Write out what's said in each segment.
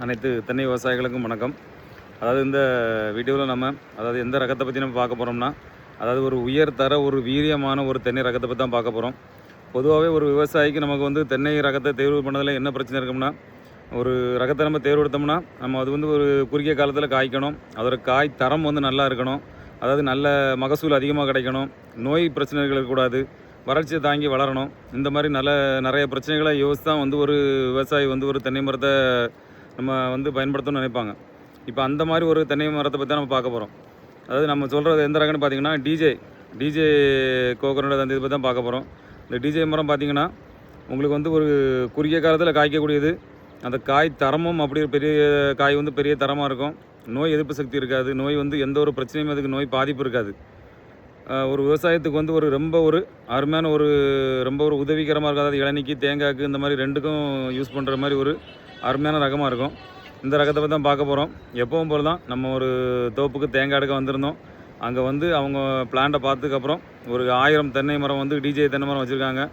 அனைத்து தென்னை விவசாயிகளுக்கும் வணக்கம். அதாவது இந்த வீடியோவில் அதாவது எந்த ரகத்தை பற்றி நம்ம பார்க்க போகிறோம்னா, அதாவது ஒரு உயர்தர ஒரு வீரியமான ஒரு தென்னை ரகத்தை பற்றி தான் பார்க்க போகிறோம். பொதுவாகவே ஒரு விவசாயிக்கு நமக்கு தென்னை ரகத்தை தேர்வு பண்ணதில் என்ன பிரச்சனை இருக்கும்னா, ஒரு ரகத்தை நம்ம தேர்வெடுத்தோம்னா நம்ம அது ஒரு குறுகிய காலத்தில் காய்க்கணும், அதோட காய் தரம் நல்லா இருக்கணும், அதாவது நல்ல மகசூல் அதிகமாக கிடைக்கணும், நோய் பிரச்சனைகள் இருக்கக்கூடாது, வறட்சியை தாங்கி வளரணும். இந்த மாதிரி நிறைய பிரச்சனைகளை யோசித்து தான் ஒரு விவசாயி ஒரு தென்னை மரத்தை நம்ம பயன்படுத்தணும்னு நினைப்பாங்க. இப்போ அந்த மாதிரி ஒரு தென்னை மரத்தை பற்றி தான் நம்ம பார்க்க போகிறோம். அதாவது நம்ம சொல்கிறது எந்த ரகம்னு பார்த்தீங்கன்னா டிஜே கோகோனட் அந்த இதை பற்றி தான் பார்க்க போகிறோம். இந்த டிஜே மரம் பார்த்திங்கன்னா உங்களுக்கு ஒரு குறுகிய காலத்தில் காய்க்கக்கூடியது. அந்த காய் தரமும் அப்படி பெரிய காய் பெரிய தரமாக இருக்கும். நோய் எதிர்ப்பு சக்தி இருக்காது. நோய் எந்த ஒரு பிரச்சனையும் அதுக்கு நோய் பாதிப்பு இருக்காது. ஒரு விவசாயத்துக்கு ரொம்ப அருமையான ரொம்ப உதவிகரமாக இருக்கும். அதாவது இளநிக்கு, தேங்காய்க்கு இந்த மாதிரி ரெண்டுக்கும் யூஸ் பண்ணுற மாதிரி ஒரு அருமையான ரகமாக இருக்கும். இந்த ரகத்தை பற்றி தான் பார்க்க போகிறோம். எப்பவும் போல தான் நம்ம ஒரு தோப்புக்கு தேங்காய் எடுக்க வந்திருந்தோம். அங்கே அவங்க பிளான்ட்டை பார்த்ததுக்கப்புறம் ஒரு 1000 தென்னை மரம் டிஜே தென்னை மரம் வச்சுருக்காங்க.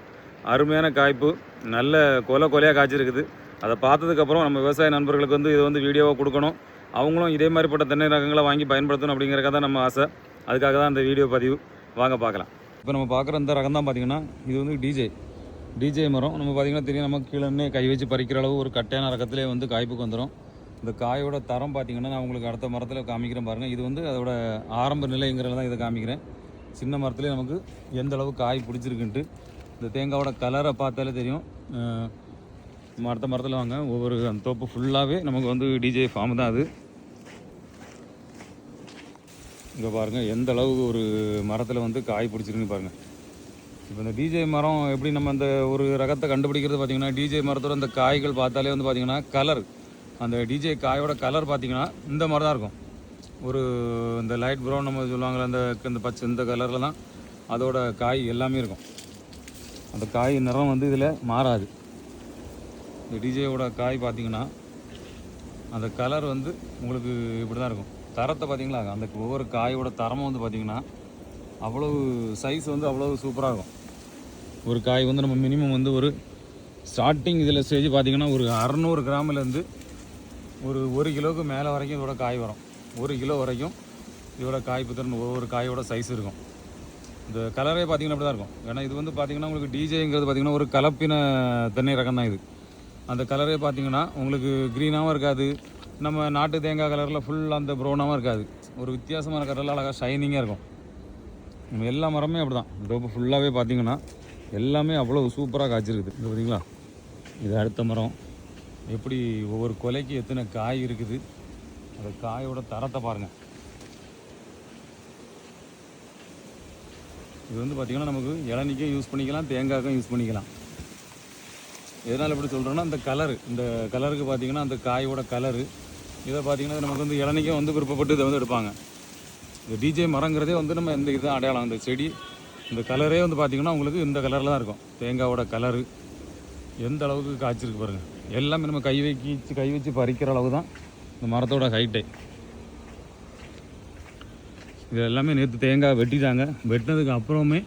அருமையான காய்ப்பு, நல்ல கொலையாக காய்ச்சிருக்குது. அதை பார்த்ததுக்கப்புறம் நம்ம விவசாய நண்பர்களுக்கு இதை வீடியோவாக கொடுக்கணும். அவங்களும் இதே மாதிரிப்பட்ட தென்னை ரகங்களை வாங்கி பயன்படுத்தணும் அப்படிங்கிறக்காக தான் நம்ம ஆசை. அதுக்காக தான் இந்த வீடியோ பதிவு. வாங்க பார்க்கலாம். இப்போ நம்ம பார்க்குற இந்த ரகம் தான் பார்த்திங்கன்னா இது டிஜே மரம். நம்ம பார்த்திங்கன்னா தெரியும், நம்ம கீழே கை வச்சு பறிக்கிற அளவு ஒரு கட்டையான ரகத்திலே காய்ப்புக்கு வந்துடும். இந்த காயோட தரம் பார்த்திங்கன்னா நான் உங்களுக்கு அடுத்த மரத்தில் காமிக்கிறேன் பாருங்கள். இது அதோட ஆரம்ப நிலைங்கிறத தான் இதை காமிக்கிறேன். சின்ன மரத்துலேயே நமக்கு எந்த அளவு காய் பிடிச்சிருக்குன்ட்டு இந்த தேங்காயோட கலரை பார்த்தாலே தெரியும். அடுத்த மரத்தில் வாங்க, ஒவ்வொரு அந்த தோப்பு ஃபுல்லாகவே நமக்கு டிஜே ஃபார்ம் தான் அது. இங்கே பாருங்கள் எந்த அளவுக்கு ஒரு மரத்தில் காய் பிடிச்சிருக்குன்னு பாருங்கள். இப்போ இந்த டிஜே மரம் எப்படி நம்ம அந்த ஒரு ரகத்தை கண்டுபிடிக்கிறது பார்த்திங்கன்னா, டிஜே மரத்தோட அந்த காய்கள் பார்த்தாலே பார்த்திங்கன்னா கலர், அந்த டிஜே காயோட கலர் பார்த்திங்கன்னா இந்த மாதிரி தான் இருக்கும். இந்த லைட் ப்ரௌன் நம்ம சொல்லுவாங்களே, இந்த பச்சை, இந்த கலரில் தான் அதோட காய் எல்லாமே இருக்கும். அந்த காய் நிறம் இதில் மாறாது. இந்த டிஜேயோட காய் பார்த்திங்கன்னா அந்த கலர் உங்களுக்கு இப்படி தான் இருக்கும். தரத்தை பார்த்திங்களா, அந்த ஒவ்வொரு காயோட தரமும் பார்த்திங்கன்னா அவ்வளவு சைஸ் அவ்வளவு சூப்பராக இருக்கும். ஒரு காய் நம்ம மினிமம் ஒரு ஸ்டார்டிங் இதில் ஸ்டேஜ் பார்த்திங்கன்னா ஒரு 600 கிராமிலேருந்து ஒரு கிலோவுக்கு மேலே வரைக்கும் இதோட காய் வரும். 1 கிலோ வரைக்கும் இதோட காய் திறன் ஒவ்வொரு காயோட சைஸ் இருக்கும். இந்த கலரே பார்த்திங்கன்னா அப்படி தான் இருக்கும். ஏன்னா இது பார்த்திங்கன்னா உங்களுக்கு டிஜேங்கிறது பார்த்திங்கன்னா ஒரு கலப்பின தென்னை ரகம் தான் இது. அந்த கலரே பார்த்திங்கன்னா உங்களுக்கு க்ரீனாகவும் இருக்காது, நம்ம நாட்டு தேங்காய் கலரில் ஃபுல்லாக அந்த ப்ரௌனாகவும் இருக்காது. ஒரு வித்தியாசமான கலரில் அழகாக ஷைனிங்காக இருக்கும். நம்ம எல்லா மரமே அப்படி தான். இந்த ஃபுல்லாகவே பார்த்திங்கன்னா எல்லாமே அவ்வளோ சூப்பராக காய்ச்சிருக்குது. இது பார்த்திங்களா, இது அடுத்த மரம் எப்படி ஒவ்வொரு கொலைக்கு எத்தனை காய் இருக்குது, அந்த காயோட தரத்தை பாருங்கள். இது பார்த்திங்கன்னா நமக்கு இளநிக்கும் யூஸ் பண்ணிக்கலாம், தேங்காய்க்கும் யூஸ் பண்ணிக்கலாம். எதனால் எப்படி சொல்கிறோன்னா, இந்த கலருக்கு பார்த்திங்கன்னா அந்த காயோட கலரு இதை பார்த்திங்கன்னா நமக்கு இளநிக்கும் விருப்பப்பட்டு இதை எடுப்பாங்க. இந்த டிஜே மரங்கிறதே நம்ம இந்த இதுதான் அடையாளம். அந்த செடி இந்த கலரே பார்த்திங்கன்னா உங்களுக்கு இந்த கலரில் தான் இருக்கும். தேங்காயோட கலரு எந்த அளவுக்கு காய்ச்சிருக்கு பாருங்கள். எல்லாமே நம்ம கை வச்சு பறிக்கிற அளவு தான் இந்த மரத்தோட ஹைட்டே. இது எல்லாமே நேற்று தேங்காய் வெட்டிட்டாங்க. வெட்டினதுக்கு அப்புறமே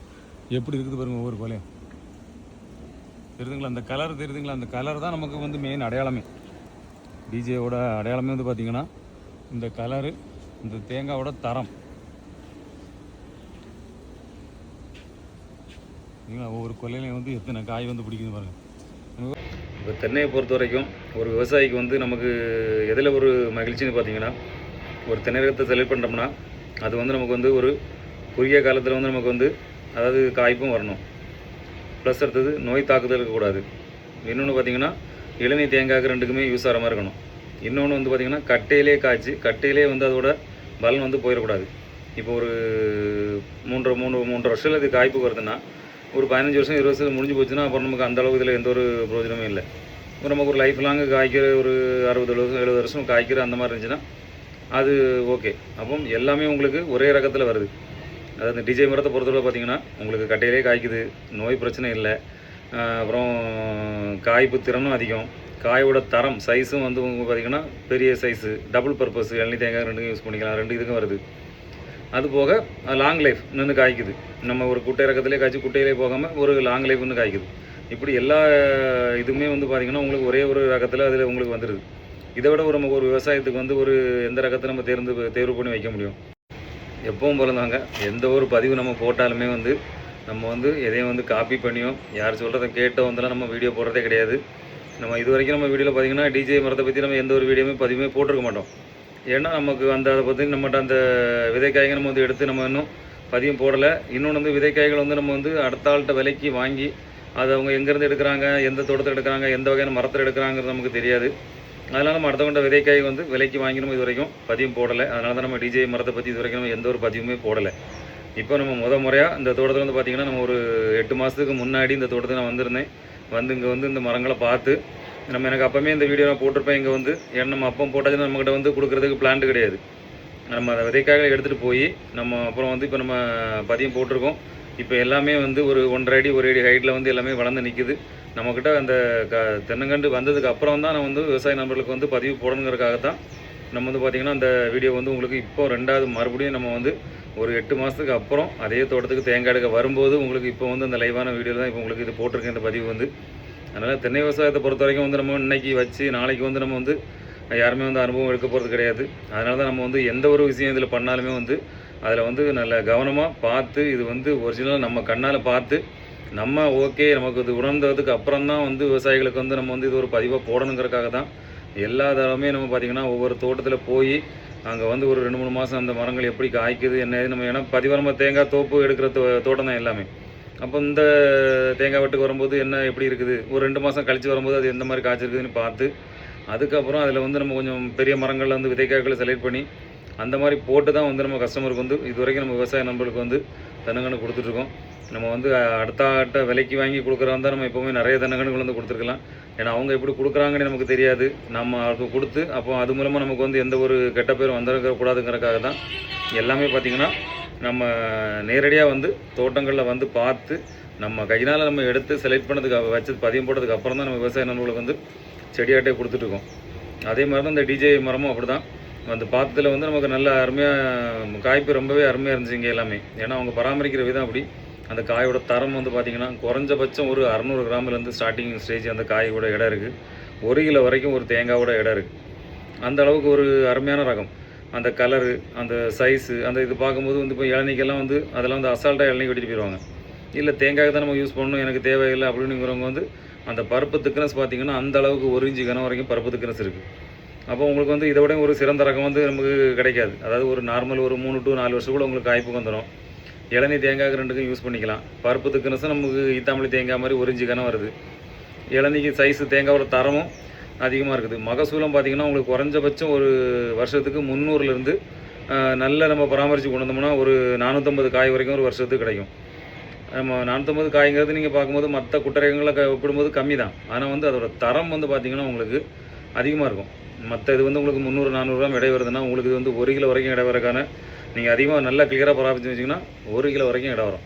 எப்படி இருக்குது பாருங்கள் ஒவ்வொரு கொலையும். தெரியுதுங்களா, அந்த கலர் தெரியுதுங்களா, அந்த கலர் தான் நமக்கு மெயின் அடையாளமே. டிஜேவோட அடையாளமே பார்த்திங்கன்னா இந்த கலரு, இந்த தேங்காயோட தரம். ஒவ்வொரு கொல்லையிலையும் எத்தனை காய் பிடிக்குது பாருங்கள். இப்போ தென்னையை பொறுத்த வரைக்கும் ஒரு விவசாயிக்கு நமக்கு எதில் ஒரு மகிழ்ச்சின்னு பார்த்தீங்கன்னா, ஒரு தென்னை ரகத்தை செலக்ட் பண்ணுறோம்னா அது நமக்கு ஒரு குறுகிய காலத்தில் நமக்கு அதாவது காய்ப்பும் வரணும், ப்ளஸ் அடுத்தது நோய் தாக்குதல் இருக்கக்கூடாது. இன்னொன்று பார்த்திங்கன்னா இளநீ தேங்காய்க்கு ரெண்டுக்குமே யூஸ் ஆகிற மாதிரி இருக்கணும். இன்னொன்று பார்த்திங்கன்னா கட்டையிலே காய்ச்சி கட்டையிலே அதோட பலன் போயிடக்கூடாது. இப்போ ஒரு 3 வருஷத்தில் இது காய்ப்பு வருதுன்னா ஒரு 15 வருஷம் 20 வருஷம் முடிஞ்சு போச்சுன்னா அப்புறம் நமக்கு அந்தளவுக்கு இதில் எந்த ஒரு பிரயோஜனமும் இல்லை. இப்போ நமக்கு ஒரு லைஃப் லாங்கு காய்க்கிற ஒரு 60 வருஷம் 70 வருஷம் காய்க்கிற அந்த மாதிரி இருந்துச்சுன்னா அது ஓகே. அப்போ எல்லாமே உங்களுக்கு ஒரே ரகத்தில் வருது. அதாவது இந்த டிஜே மரத்தை பொறுத்தவரை பார்த்திங்கன்னா உங்களுக்கு கட்டையிலே காய்க்குது, நோய் பிரச்சனை இல்லை, அப்புறம் காய்ப்பு திறனும் அதிகம், காயோட தரம் சைஸும் உங்களுக்கு பார்த்திங்கன்னா பெரிய சைஸு, டபுள் பர்பஸ், இளநீ தேங்காய் ரெண்டுக்கும் யூஸ் பண்ணிக்கலாம், 2 இதுக்கும் வருது. அது போக லாங் லைஃப் காய்க்குது. நம்ம ஒரு குட்டை ரகத்திலே காய்ச்சி குட்டையிலே போகாமல் ஒரு லாங் லைஃப் காய்க்குது. இப்படி எல்லா இதுவுமே பார்த்திங்கன்னா உங்களுக்கு ஒரே ஒரு ரகத்தில் அதில் உங்களுக்கு வந்துடுது. இதை விட நமக்கு ஒரு விவசாயத்துக்கு வந்து ஒரு எந்த ரகத்தை நம்ம தேர்வு பண்ணி வைக்க முடியும்? எப்பவும் பிறந்தாங்க எந்த ஒரு பதிவு நம்ம போட்டாலுமே வந்து நம்ம வந்து எதையும் வந்து காப்பி பண்ணியோ யார் சொல்கிறத கேட்டோ வந்தெல்லாம் நம்ம வீடியோ போடுறதே கிடையாது. நம்ம இது வரைக்கும் நம்ம வீடியோவில் பார்த்திங்கன்னா டிஜே மரத்தை பற்றி நம்ம எந்த ஒரு வீடியோவுமே பதிவுமே போட்டிருக்க மாட்டோம். ஏன்னா நமக்கு அந்த அதை பற்றி நம்மகிட்ட அந்த விதைக்காய்கள் நம்ம வந்து எடுத்து நம்ம இன்னும் பதிவும் போடலை. இன்னொன்று வந்து விதைக்காய்கள் வந்து நம்ம வந்து அடுத்த ஆள்கிட்ட விலைக்கு வாங்கி அது அவங்க எங்கேருந்து எடுக்கிறாங்க, எந்த தோட்டத்தில் எடுக்கிறாங்க, எந்த வகையான மரத்தில் எடுக்கிறாங்கிறது நமக்கு தெரியாது. அதனால் நம்ம அடுத்தவங்க விதைக்காய் வந்து விலைக்கு வாங்கி நம்ம இது வரைக்கும் பதிவும் போடலை. அதனால தான் நம்ம டிஜே மரத்தை பற்றி இது வரைக்கும் நம்ம எந்த ஒரு பதிவுமே போடலை. இப்போ நம்ம முறையாக இந்த தோட்டத்தில் வந்து பார்த்திங்கன்னா நம்ம ஒரு 8 மாதத்துக்கு முன்னாடி இந்த தோட்டத்தில் நான் வந்திருந்தேன். இங்கே வந்து இந்த மரங்களை பார்த்து எனக்கு அப்போவே இந்த வீடியோ நான் போட்டிருப்பேன். இங்கே வந்து ஏன்னா நம்ம அப்போ போட்டாச்சுன்னா நம்மகிட்ட வந்து கொடுக்குறதுக்கு பிளான்ட்டு கிடையாது. நம்ம அந்த விதைக்காய்களை எடுத்துகிட்டு போய் நம்ம அப்புறம் வந்து இப்போ நம்ம பதியம் போட்டிருக்கோம். இப்போ எல்லாமே வந்து ஒரு 1.5 அடி 1 அடி ஹைட்டில் வந்து எல்லாமே வளர்ந்து நிற்குது. நம்மக்கிட்ட அந்த தென்னங்கண்டு வந்ததுக்கு அப்புறம் தான் நான் வந்து விவசாய நண்பர்களுக்கு வந்து பதிவு போடணுங்கிறதுக்காக தான் நம்ம வந்து பார்த்திங்கன்னா அந்த வீடியோ வந்து உங்களுக்கு இப்போ 2வது மறுபடியும் நம்ம வந்து ஒரு 8 மாதத்துக்கு அப்புறம் அதே தோட்டத்துக்கு தேங்காய் எடுக்க வரும்போது உங்களுக்கு இப்போ வந்து அந்த லைவான வீடியோ தான் இப்போ உங்களுக்கு இது போட்டிருக்கேன் இந்த பதிவு வந்து. அதனால் தென்னை விவசாயத்தை பொறுத்த வரைக்கும் வந்து நம்ம இன்றைக்கி வச்சு நாளைக்கு வந்து நம்ம வந்து யாருமே வந்து அனுபவம் எடுக்க போகிறது கிடையாது. அதனால தான் நம்ம வந்து எந்த ஒரு விஷயம் இதில் பண்ணாலுமே வந்து அதில் வந்து நல்ல கவனமாக பார்த்து இது வந்து ஒரிஜினலாக நம்ம கண்ணால் பார்த்து நம்ம ஓகே நமக்கு இது உணர்ந்ததுக்கு அப்புறம் தான் வந்து விவசாயிகளுக்கு வந்து நம்ம வந்து இது ஒரு பதிவாக போடணுங்கிறதுக்காக தான் எல்லா தடவையுமே நம்ம பார்த்திங்கன்னா ஒவ்வொரு தோட்டத்தில் போய் அங்கே வந்து ஒரு 2-3 மாதம் அந்த மரங்கள் எப்படி காய்க்குது என்ன நம்ம ஏன்னா பதிவாக நம்ம தேங்காய் தோப்பு எடுக்கிற தோட்டம் தான் எல்லாமே. அப்போ இந்த தேங்காய் வெட்டுக்கு வரும்போது என்ன எப்படி இருக்குது, ஒரு 2 மாதம் கழித்து வரும்போது அது எந்த மாதிரி காய்ச்சிருக்குதுன்னு பார்த்து அதுக்கப்புறம் அதில் வந்து நம்ம கொஞ்சம் பெரிய மரங்களில் வந்து விதைக்காய்களை செலக்ட் பண்ணி அந்த மாதிரி போட்டு தான் வந்து நம்ம கஸ்டமருக்கு வந்து இது வரைக்கும் நம்ம விவசாய நண்பர்களுக்கு வந்து தென்னங்கன்று கொடுத்துட்ருக்கோம். நம்ம வந்து அடுத்த விலைக்கு வாங்கி கொடுக்குறதா இருந்தால் நம்ம எப்போவுமே நிறைய தென்னங்கன்றுகள் வந்து கொடுத்துருக்கலாம். ஏன்னா அவங்க எப்படி கொடுக்குறாங்கன்னு நமக்கு தெரியாது. நம்ம அதுக்கு கொடுத்து அப்போ அது மூலமாக நமக்கு வந்து எந்த ஒரு கெட்ட பேரும் வந்துடக்கூடாதுங்கிறதுக்காக தான் எல்லாமே பார்த்திங்கன்னா நம்ம நேரடியாக வந்து தோட்டங்களில் வந்து பார்த்து நம்ம கையினால் நம்ம எடுத்து செலக்ட் பண்ணதுக்கு வச்சு பதியம் போட்டதுக்கு அப்புறம் தான் நம்ம விவசாய நண்பர்களுக்கு வந்து செடியாட்டே கொடுத்துட்ருக்கோம். அதே மாதிரி தான் இந்த டிஜே மரமும் அப்படி தான் அந்த பாத்தத்தில் வந்து நமக்கு நல்ல அருமையாக காய்ப்பு ரொம்பவே அருமையாக இருந்துச்சு இங்கே எல்லாமே. ஏன்னா அவங்க பராமரிக்கிற விதம் அப்படி. அந்த காயோட தரம் வந்து பார்த்திங்கன்னா குறைஞ்சபட்சம் ஒரு 600 கிராம்லேருந்து ஸ்டார்டிங் ஸ்டேஜ் அந்த காயோட இடம் இருக்குது. 1 கிலோ வரைக்கும் ஒரு தேங்காயோட இடம் இருக்குது. அந்த அளவுக்கு ஒரு அருமையான ரகம். அந்த கலரு அந்த சைஸு அந்த இது பார்க்கும்போது வந்து இப்போ இளநிக்கெல்லாம் வந்து அதெல்லாம் வந்து அசால்ட்டாக இளநீ வெட்டிட்டு போயிடுவாங்க. இல்லை தேங்காய் தான் நம்ம யூஸ் பண்ணணும் எனக்கு தேவையில்லை அப்படிங்கிறவங்க வந்து அந்த பருப்பு திக்னஸ் பார்த்திங்கன்னா அந்த அளவுக்கு 1 இன்ச்சு கனம் வரைக்கும் பருப்பு திக்னஸ் இருக்குது. அப்போ உங்களுக்கு வந்து இதை விட ஒரு சிறந்த ரகம் வந்து நமக்கு கிடைக்காது. அதாவது ஒரு நார்மல் ஒரு 3 to 4 வருஷம் கூட உங்களுக்கு காய்ப்பு வந்துடும். இளநீ தேங்காய்க்கு 2க்கும் யூஸ் பண்ணிக்கலாம். பருப்பு திக்னஸும் நமக்கு ஈத்தாமல்லி தேங்காய் மாதிரி 1 இன்ச்சு கனம் வருது. இளநீக்கு சைஸு தேங்காயோட தரமும் அதிகமாக இருக்குது. மகசூலம் பார்த்திங்கன்னா உங்களுக்கு குறைஞ்சபட்சம் ஒரு வருஷத்துக்கு 300லேருந்து நல்ல நம்ம பராமரித்து கொண்டு வந்தோம்னா ஒரு 450 காய் வரைக்கும் ஒரு வருஷத்துக்கு கிடைக்கும். நம்ம 450 காய்ங்கிறது நீங்கள் பார்க்கும்போது மற்ற குட்டரகங்களை ஒப்பிடும்போது கம்மி தான். ஆனால் வந்து அதோட தரம் வந்து பார்த்திங்கன்னா உங்களுக்கு அதிகமாக இருக்கும். மற்ற இது வந்து உங்களுக்கு 300-400 கிராம் எடை வருதுன்னா உங்களுக்கு இது வந்து 1 கிலோ வரைக்கும் எடை வரக்கான நீங்கள் அதிகமாக நல்லா கிளியராக பராமரித்து வச்சிங்கன்னா 1 கிலோ வரைக்கும் இடம் வரும்.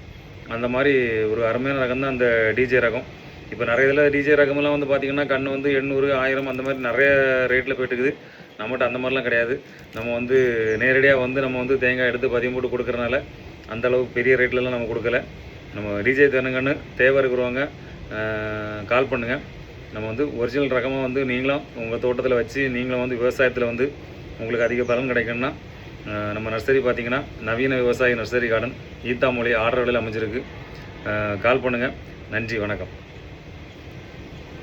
அந்த மாதிரி ஒரு அருமையான ரகம் தான் அந்த டிஜே ரகம். இப்போ நிறைய இதில் டிஜே ரகமெல்லாம் வந்து பார்த்திங்கன்னா கன்று வந்து 800, 1000 அந்த மாதிரி நிறைய ரேட்டில் போய்ட்டுக்குது. நம்மகிட்ட அந்த மாதிரிலாம் கிடையாது. நம்ம வந்து நேரடியாக வந்து நம்ம வந்து தேங்காய் எடுத்து பதியம் போட்டு கொடுக்குறனால அந்தளவுக்கு பெரிய ரேட்லலாம் நம்ம கொடுக்கல. நம்ம டிஜே தென்னங்கன்று தேவை இருக்கிறவங்க கால் பண்ணுங்கள். நம்ம வந்து ஒரிஜினல் ரகமாக வந்து நீங்களும் உங்கள் தோட்டத்தில் வச்சு நீங்களும் வந்து விவசாயத்தில் வந்து உங்களுக்கு அதிக பலன் கிடைக்கணும்னா நம்ம நர்சரி பார்த்திங்கன்னா நவீன விவசாய நர்சரி கார்டன் ஈத்தாமொழி ஆர்டர் விலையில் அமைஞ்சிருக்கு. கால் பண்ணுங்கள். நன்றி, வணக்கம்.